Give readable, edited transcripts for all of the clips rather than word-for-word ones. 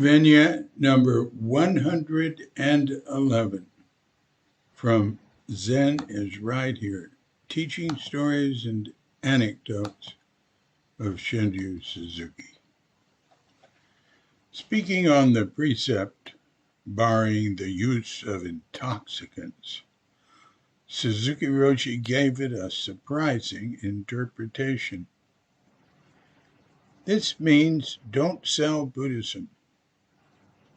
Vignette number 111 from Zen Is Right Here, Teaching Stories and Anecdotes of Shunryu Suzuki. Speaking on the precept barring the use of intoxicants, Suzuki Roshi gave it a surprising interpretation. This means don't sell Buddhism.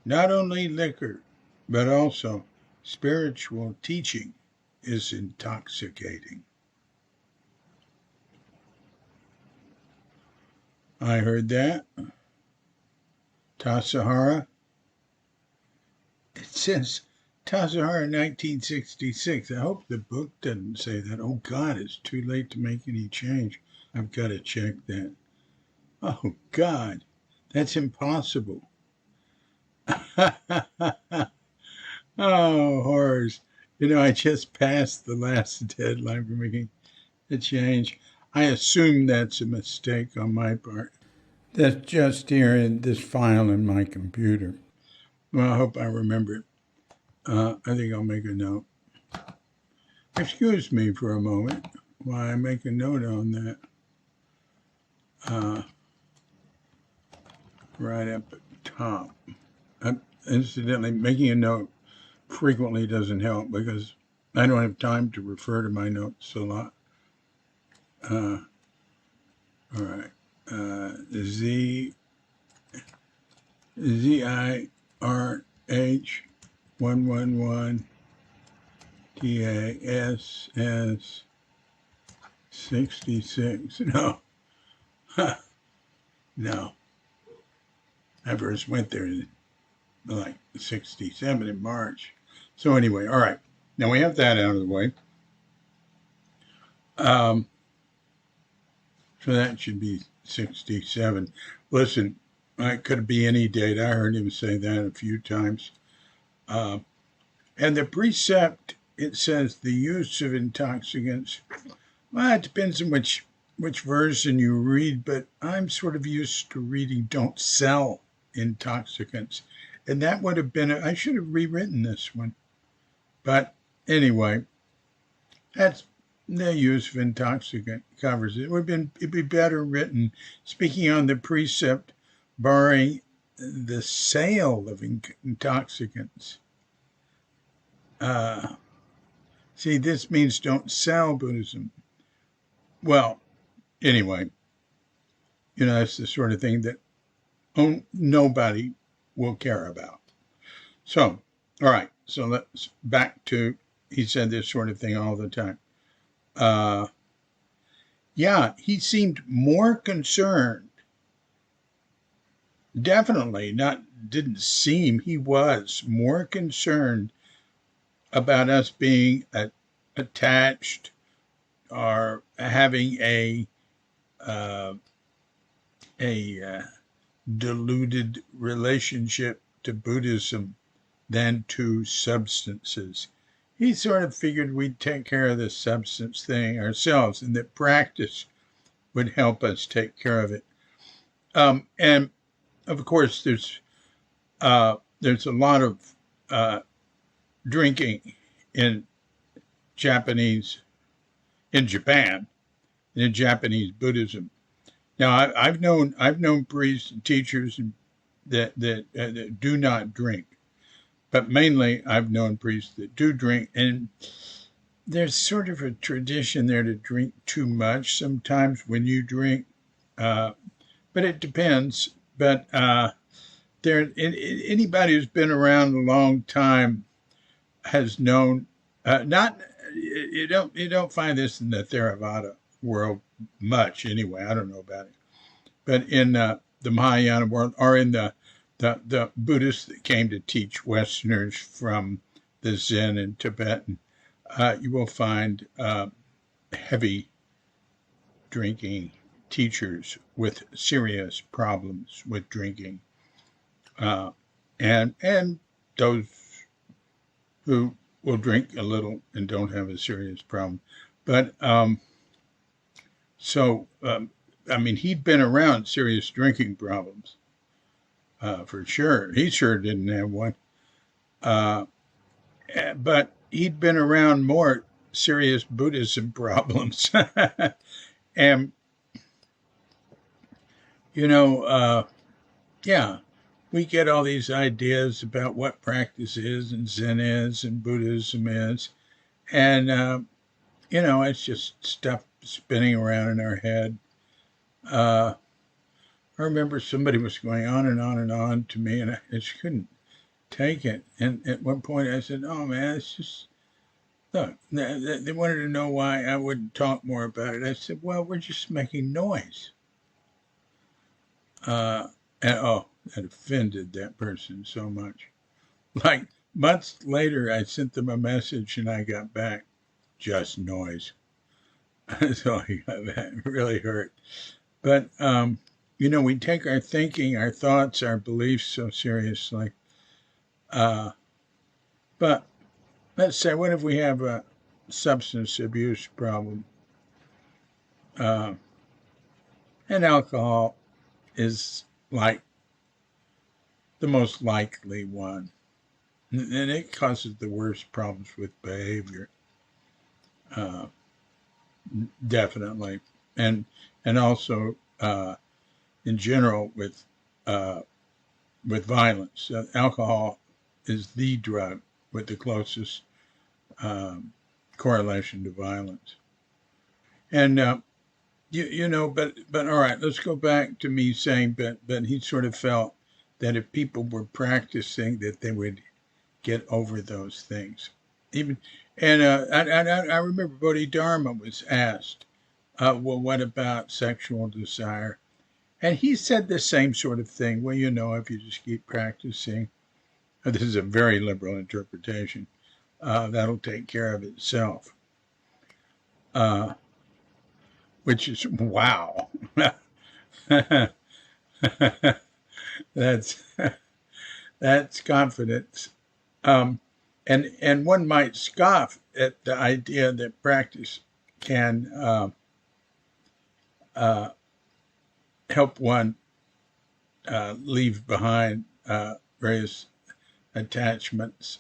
Not only liquor, but also spiritual teaching is intoxicating. I heard that. Tassajara. It says Tassajara 1966. I hope the book doesn't say that. Oh God, it's too late to make any change. I've got to check that. Oh God, that's impossible. Oh, horrors. I just passed the last deadline for making a change. I assume that's a mistake on my part. That's just here in this file in my computer. Well, I hope I remember it. I think I'll make a note. Excuse me for a moment while I make a note on that. Right up at the top. Incidentally, making a note frequently doesn't help because I don't have time to refer to my notes a lot. All right. ZIRH 111 TASS 66. No. No. I first went there in like 67 in March. So anyway, all right. Now we have that out of the way. So that should be 67. Listen, it could be any date. I heard him say that a few times. And the precept, it says the use of intoxicants. Well, it depends on which version you read, but I'm sort of used to reading don't sell intoxicants. And that would have been, I should have rewritten this one. But anyway, that's the use of intoxicant covers it. It'd be better written, speaking on the precept, barring the sale of intoxicants. See, this means don't sell Buddhism. Well, anyway, it's the sort of thing that nobody will care about. So, all right. So let's back to, he said this sort of thing all the time. Yeah, he seemed more concerned. Definitely didn't seem, he was more concerned about us being attached or having a deluded relationship to Buddhism than to substances. He sort of figured we'd take care of the substance thing ourselves and that practice would help us take care of it. And of course, there's a lot of drinking in Japan, in Japanese Buddhism. Now, I've known priests and teachers that do not drink, but mainly I've known priests that do drink, and there's sort of a tradition there to drink too much sometimes when you drink, but it depends. But anybody who's been around a long time has known. You don't find this in the Theravada world much anyway. I don't know about it, but in the Mahayana world or in the Buddhists that came to teach Westerners from the Zen and Tibetan, you will find heavy drinking teachers with serious problems with drinking, and those who will drink a little and don't have a serious problem. But he'd been around serious drinking problems. for sure. He sure didn't have one. But he'd been around more serious Buddhism problems. And, yeah, we get all these ideas about what practice is and Zen is and Buddhism is. And, it's just stuff spinning around in our head. I remember somebody was going on and on and on to me, and I just couldn't take it. And at one point I said, oh, man, it's just, look, they wanted to know why I wouldn't talk more about it. I said, well, we're just making noise. And that offended that person so much. Like months later, I sent them a message and I got back, just noise. So I got back. It really hurt. But, we take our thinking, our thoughts, our beliefs so seriously. But let's say, what if we have a substance abuse problem? And alcohol is like the most likely one. And it causes the worst problems with behavior. Definitely. And also in general with violence. Alcohol is the drug with the closest correlation to violence. And but all right, let's go back to me saying, but he sort of felt that if people were practicing, that they would get over those things. And I remember Bodhidharma was asked, well, what about sexual desire? And he said the same sort of thing. Well, if you just keep practicing, this is a very liberal interpretation, that'll take care of itself. Which is, wow. That's confidence. And one might scoff at the idea that practice can help one leave behind various attachments,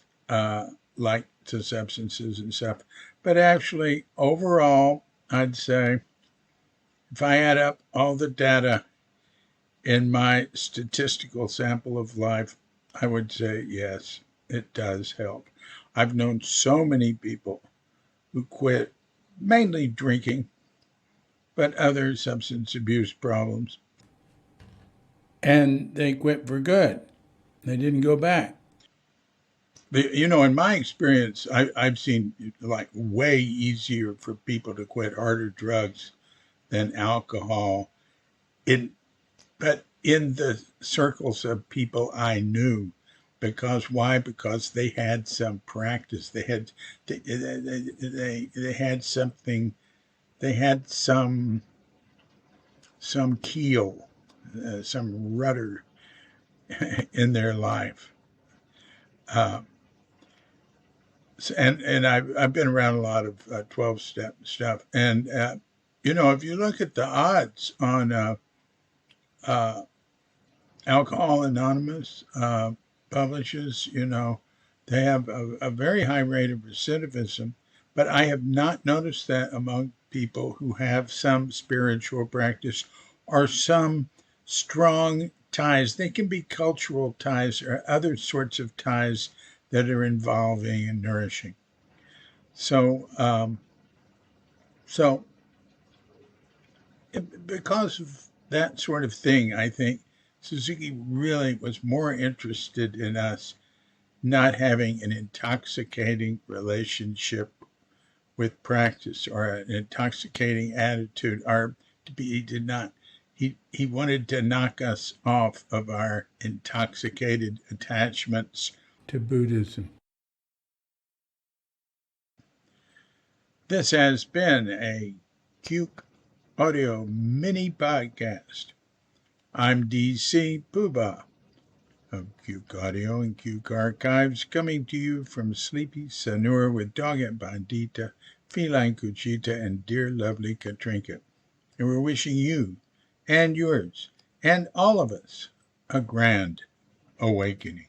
like to substances and stuff. But actually, overall, I'd say, if I add up all the data in my statistical sample of life, I would say, yes, it does help. I've known so many people who quit, mainly drinking, but other substance abuse problems. And they quit for good. They didn't go back. But, in my experience, I've seen like way easier for people to quit harder drugs than alcohol. But in the circles of people I knew, because why? Because they had some practice. They had something. They had some keel, some rudder in their life. And I've been around a lot of 12-step stuff, and if you look at the odds on Alcohol Anonymous publishes, they have a very high rate of recidivism, but I have not noticed that among people who have some spiritual practice or some strong ties. They can be cultural ties or other sorts of ties that are involving and nourishing. So because of that sort of thing, I think Suzuki really was more interested in us not having an intoxicating relationship with practice or an intoxicating attitude, or he wanted to knock us off of our intoxicated attachments to Buddhism. This has been a Cuke audio mini podcast. I'm DC Poobah of Cuke Audio and Cuke Archives, coming to you from sleepy Sanur with Doggett Bandita, Feline Cuchita, and dear lovely Katrinka. And we're wishing you and yours and all of us a grand awakening.